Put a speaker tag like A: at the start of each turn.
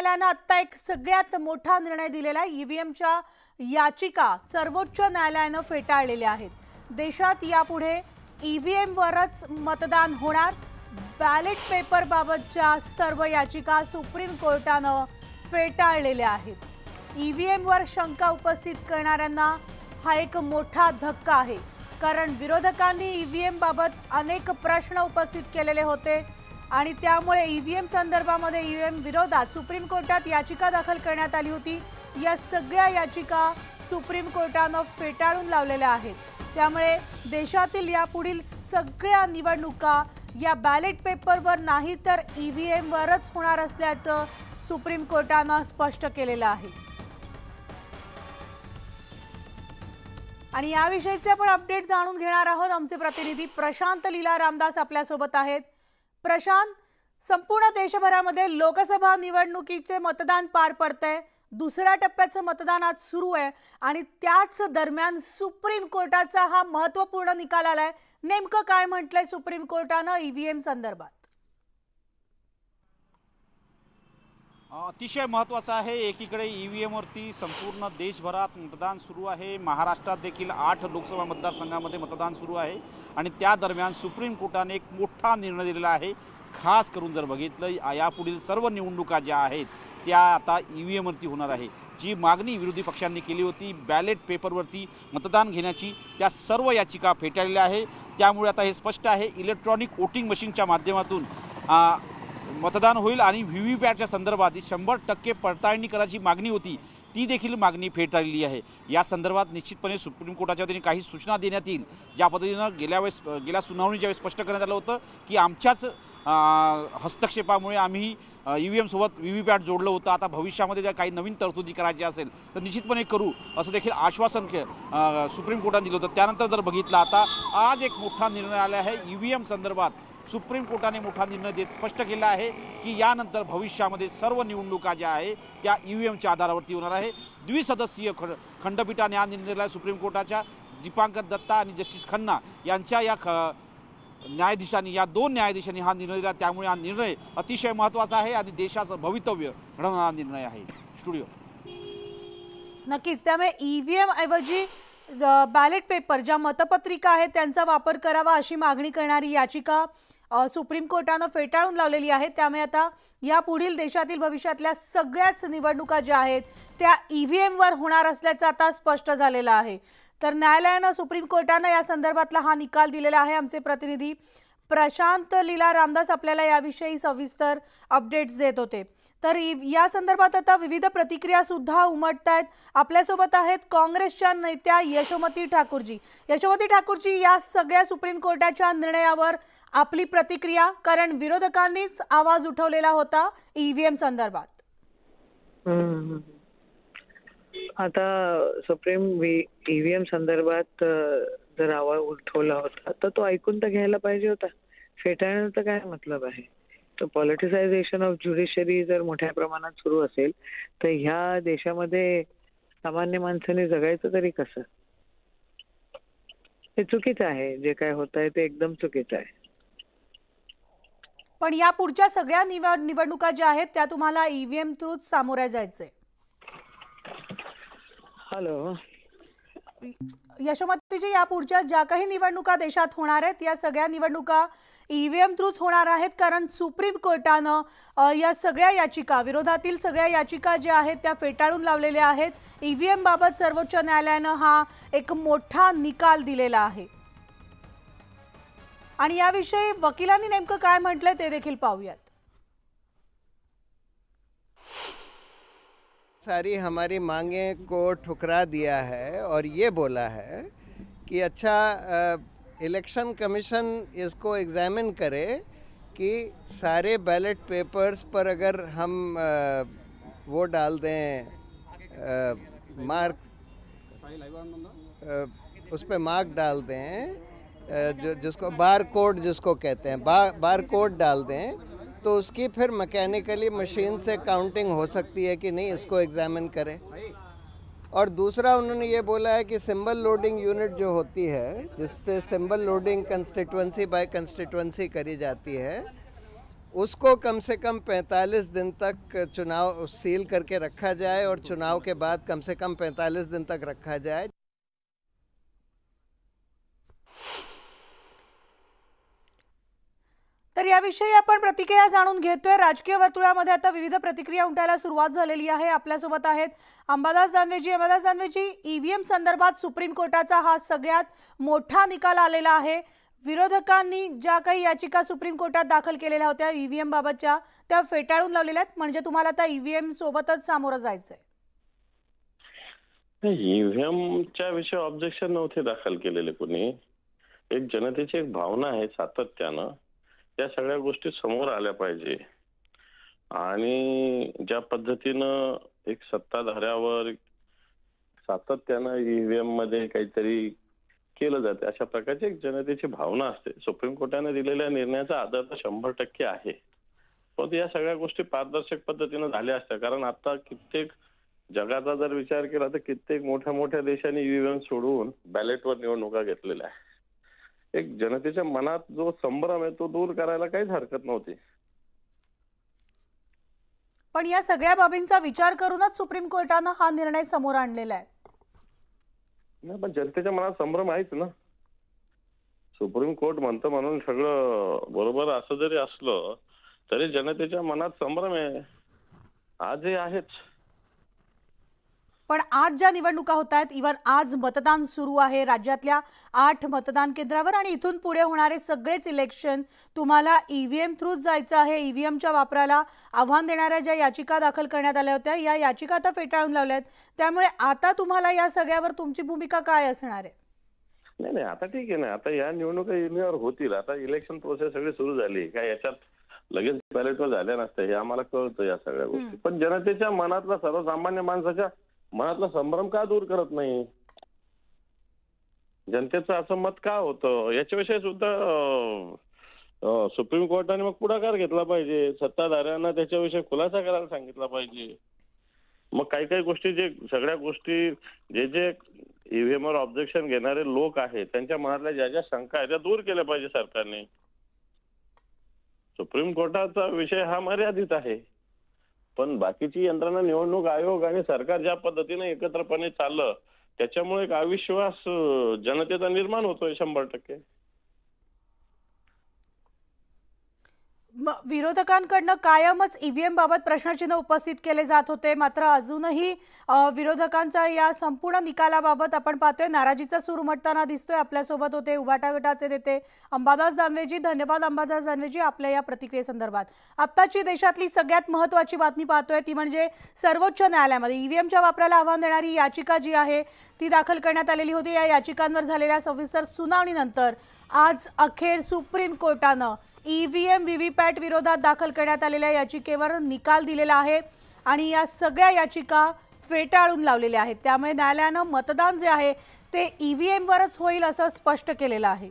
A: न्यायालयानं आता एक सगळ्यात मोठा निर्णय दिलेला आहे। ईव्हीएमच्या याचिका सर्वोच्च न्यायालयानं फेटाळलेल्या आहेत। देशात यापुढे ईव्हीएमवरच मतदान होणार। बॅलेट पेपर बाबतच्या सर्व याचिका सुप्रीम कोर्टानं फेटाळलेल्या आहेत। ईव्हीएमवर शंका उपस्थित करणाऱ्यांना हा एक मोठा धक्का आहे, कारण विरोधकांनी ईव्हीएम बाबत अनेक प्रश्न उपस्थित केलेले होते आणि त्यामुळे ईव्हीएम संदर्भामध्ये ईव्हीएम विरोधात सुप्रीम कोर्टात याचिका दाखल करण्यात आली होती। या सगळ्या याचिका सुप्रीम कोर्टानं फेटाळून लावलेल्या आहेत। त्यामुळे देशातील यापुढील सगळ्या निवडणुका या बॅलेट पेपरवर नाही तर ईव्हीएम वरच होणार असल्याचं सुप्रीम कोर्टानं स्पष्ट केलेलं आहे। आणि याविषयीचे आपण अपडेट जाणून घेणार आहोत। आमचे प्रतिनिधी प्रशांत लीला रामदास आपल्या सोबत आहेत। प्रशांत, संपूर्ण देशभरामध्ये लोकसभा निवडणुकीचे मतदान पार पडतंय। दुसऱ्या टप्प्याचं मतदान आज सुरू आहे आणि त्याच दरम्यान सुप्रीम कोर्टाचा हा महत्त्वपूर्ण निकाल आलाय। नेमकं काय म्हटलंय सुप्रीम कोर्टानं ईव्हीएम संदर्भात?
B: अतिशय महत्त्वाचं आहे। एकीकडे ईव्हीएमवरती संपूर्ण देशभरात मतदान सुरू आहे। महाराष्ट्रात देखील 8 लोकसभा मतदारसंघामध्ये मतदान सुरू आहे आणि त्या दरम्यान सुप्रीम कोर्टाने एक मोठा निर्णय दिलेला आहे। खास करून जर बघितलं, यापुढील सर्व निवडणुका ज्या आहेत त्या आता ईव्हीएमवरती होणार आहे। जी मागणी विरोधी पक्षांनी केली होती बॅलेट पेपरवरती मतदान घेण्याची, त्या सर्व याचिका फेटाळलेल्या आहे। त्यामुळे आता हे स्पष्ट आहे, इलेक्ट्रॉनिक वोटिंग मशीनच्या माध्यमातून मतदान होईल आणि व्हीव्हीपॅटच्या संदर्भात 100% पडताळणी करायची मागणी होती, ती देखील मागणी फेटाळलेली आहे। या संदर्भात निश्चितपणे सुप्रीम कोर्टाच्या वतीने काही सूचना देण्यात येईल। ज्या पद्धतीनं गेल्या सुनावणी ज्यावेळेस स्पष्ट करण्यात आलं होतं की आमच्याच हस्तक्षेपामुळे आम्ही ईव्हीएमसोबत व्हीव्हीपॅट जोडलं होतं, आता भविष्यामध्ये जर काही नवीन तरतुदी करायची असेल तर निश्चितपणे करू, असं देखील आश्वासन सुप्रीम कोर्टाने दिलं होतं। त्यानंतर जर बघितलं, आता आज एक मोठा निर्णय आला आहे। ईव्हीएम संदर्भात सुप्रीम कोर्टाने मोठा निर्णय देत स्पष्ट केला आहे की यानंतर भविष्यामध्ये सर्व निवडणुका ज्या आहे त्या ईव्हीएमच्या आधारावरती होणार आहे। द्विसदस्यीय खंडपीठाने हा निर्णय दिला। सुप्रीम कोर्टाच्या दीपांकर दत्ता आणि जस्टिस खन्ना यांच्या या न्यायाधीशांनी, या 2 न्यायाधीशांनी हा निर्णय दिला। त्यामुळे हा निर्णय अतिशय महत्त्वाचा आहे आणि देशाचं भवितव्य घडवणारा निर्णय आहे। स्टुडिओ
A: नक्कीच, त्यामुळे ईव्हीएम ऐवजी बॅलेट पेपर, ज्या मतपत्रिका आहेत त्यांचा वापर करावा अशी मागणी करणारी याचिका सुप्रीम कोर्टानं फेटाळून लावलेली आहे। त्यामुळे आता यापुढील देशातील भविष्यातल्या सगळ्याच निवडणुका ज्या आहेत त्या ईव्हीएमवर होणार असल्याचं आता स्पष्ट झालेलं आहे। तर न्यायालयानं, सुप्रीम कोर्टानं या संदर्भातला हा निकाल दिलेला आहे। आमचे प्रतिनिधी प्रशांत लीला रामदास आपल्याला याविषयी सविस्तर अपडेट्स देत होते। तर या संदर्भात आता विविध प्रतिक्रिया सुद्धा उमटतायत। आपल्यासोबत आहेत काँग्रेसच्या नेत्या यशोमती ठाकूरजी। यशोमती ठाकूरजी, या सगळ्या सुप्रीम कोर्टाच्या निर्णयावर आपली प्रतिक्रिया, कारण विरोधकांनीच आवाज उठवलेला होता ईव्हीएम संदर्भात।
C: आता सुप्रीम ईव्हीएम संदर्भात जर आवाज उठवला होता तर तो ऐकून तर घ्यायला पाहिजे होता। फेटाळण्याचा काय मतलब आहे? तो पॉलिटिसायझेशन ऑफ ज्युडिशरी जर मोठ्या प्रमाणात सुरू असेल तर ह्या देशामध्ये सामान्य माणसाने जगायचं तरी कसं? हे चुकीचं आहे। जे काय होत आहे ते एकदम चुकीचं आहे।
A: पण या पुढच्या सगळ्या निवडणुका ज्या आहेत त्या तुम्हाला ईव्हीएम थ्रूच सामोऱ्या जायचंय।
C: हॅलो
A: यशोमतीजी, या पुढच्या ज्या काही निवडणुका देशात होणार आहेत या सगळ्या निवडणुका ईव्हीएम थ्रूच होणार आहेत, कारण सुप्रीम कोर्टानं या सगळ्या याचिका, विरोधातील सगळ्या याचिका ज्या आहेत त्या फेटाळून लावलेल्या आहेत। ईव्हीएम बाबत सर्वोच्च न्यायालयानं हा एक मोठा निकाल दिलेला आहे आणि याविषयी वकिलांनी नेमकं काय म्हटलंय ते देखील पाहूयात।
D: सारी हमारी मांगे को ठुकरा दिया है और ये बोला है कि अच्छा इलेक्शन कमीशन इसको एग्जामिन करे कि सारे बैलेट पेपर्स पर अगर हम वो डाल दें मार्क, उस पर मार्क डाल दें, जिसको बार कोड जिसको कहते हैं, बार कोड डाल दें तो उसकी फिर मैकेनिकली मशीन से काउंटिंग हो सकती है कि नहीं, इसको एग्जामिन करें। और दूसरा उन्होंने ये बोला है कि सिंबल लोडिंग यूनिट जो होती है, जिससे symbol loading constituency by constituency करी जाती है, उसको कम से कम 45 दिन तक चुनाव सील करके रखा जाए और चुनाव के बाद कम से कम 45 दिन तक रखा जाए।
A: तर याविषयी आपण प्रतिक्रिया जाणून घेतोय। राजकीय वर्तुळामध्ये आता विविध प्रतिक्रिया उमटायला सुरुवात झालेली आहे। आपल्यासोबत आहेत अंबादास दानवेजी। अंबादास दानवेजी, ईव्हीएम संदर्भात सुप्रीम कोर्टाचा हा सगळ्यात मोठा निकाल आलेला आहे। विरोधकांनी ज्या काही याचिका सुप्रीम कोर्टात दाखल केलेल्या होत्या ईव्हीएम बाबतच्या, त्या फेटाळून लावलेल्या आहेत, म्हणजे तुम्हाला आता ईव्हीएम सोबतच सामोरं जायचंय।
E: ईव्हीएमच्या विषयी ऑब्जेक्शन नव्हते दाखल केलेले कोणी। एक जनतेची एक भावना आहे सातत्यानं, त्या सगळ्या गोष्टी समोर आल्या पाहिजे आणि ज्या पद्धतीनं एक सत्ताधाऱ्यावर सातत्यानं ईव्हीएम मध्ये काहीतरी केलं जाते, अशा प्रकारची एक जनतेची भावना असते। सुप्रीम कोर्टाने दिलेल्या निर्णयाचा आदर तर 100% आहे, पण या सगळ्या गोष्टी पारदर्शक पद्धतीनं झाल्या असत्या। कारण आता कित्येक जगाचा जर विचार केला तर कित्येक मोठ्या मोठ्या देशांनी ईव्हीएम सोडून बॅलेटवर निवडणुका घेतलेल्या आहे। एक जनतेच्या मनात जो संभ्रम आहे तो दूर करायला काहीच हरकत नव्हती।
A: पण या सगळ्या बाबींचा विचार करूनच सुप्रीम कोर्टाने हा निर्णय समोर आणलेला आहे।
E: नाही, पण जनतेच्या मनात संभ्रम आहेच ना। सुप्रीम कोर्ट म्हणतं म्हणून सगळं बरोबर असं जरी असलं तरी जनतेच्या मनात संभ्रम आहे, आजही आहेच।
A: पण आज ज्या निवडणुका होत आहेत, इव्हन आज मतदान सुरू आहे राज्यातल्या 8 मतदान केंद्रावर, आणि इथून पुढे होणारे सगळेच इलेक्शन तुम्हाला ईव्हीएम थ्रूच जायचं आहे। ईव्हीएमच्या वापराला आव्हान देणाऱ्या ज्या याचिका दाखल करण्यात आल्या होत्या, या याचिका आता फेटाळून लावल्या आहेत। त्यामुळे आता तुम्हाला या सगळ्यावर तुमची भूमिका काय असणार आहे?
E: नाही, आता ठीक आहे ना। आता या निवडणुका येण्यावर होतील। आता इलेक्शन प्रोसेस सगळी सुरू झाली, काय याच्यात लगेच बॅलेटवर झाल्या नसत्या, हे आम्हाला कळतं या सगळ्या गोष्टी। पण जनतेच्या मनातला, सर्वसामान्य माणसाच्या मनातला संभ्रम का दूर करत नाही? जनतेचं असं मत का होतं याच्याविषयी सुद्धा सुप्रीम कोर्टाने मग पुढाकार घेतला पाहिजे। सत्ताधाऱ्यांना त्याच्याविषयी खुलासा करायला सांगितला पाहिजे। मग काही काही गोष्टी, जे सगळ्या गोष्टी जे ईव्हीएमवर ऑब्जेक्शन घेणारे लोक आहेत त्यांच्या मनातल्या ज्या ज्या शंका आहेत त्या दूर केल्या पाहिजे सरकारने। सुप्रीम कोर्टाचा विषय हा मर्यादित आहे, पण बाकीची यंत्रणा, निवडणूक आयोग आणि सरकार ज्या पद्धतीने एकत्रपणे चाललं त्याच्यामुळे एक अविश्वास जनतेचा निर्माण होतोय 100%।
A: विरोधकांकडनं कायमच ईव्हीएम बाबत प्रश्नचिन्ह उपस्थित केले जात होते, मात्र अजूनही विरोधकांचा या संपूर्ण निकालाबाबत आपण पाहतोय नाराजीचा सूर उमटताना दिसतोय। आपल्यासोबत होते उभाटा गटाचे नेते अंबादास दानवेजी। धन्यवाद अंबादास दानवेजी आपल्या या प्रतिक्रियेसंदर्भात। आत्ताची देशातली सगळ्यात महत्त्वाची बातमी पाहतोय ती म्हणजे सर्वोच्च न्यायालयामध्ये ईव्हीएमच्या वापराला आव्हान देणारी याचिका जी आहे ती दाखल करण्यात आलेली होती। या याचिकांवर झालेल्या सविस्तर सुनावणीनंतर आज अखेर सुप्रीम कोर्टानं ईव्हीएम व्हीव्हीपॅट विरोधात दाखल करण्यात आलेल्या याचिकेवर निकाल दिलेला आहे आणि या सगळ्या याचिका फेटाळून लावलेल्या आहेत। त्यामुळे न्यायालयानं मतदान जे आहे ते ईव्हीएमवरच होईल असं स्पष्ट केलेलं आहे।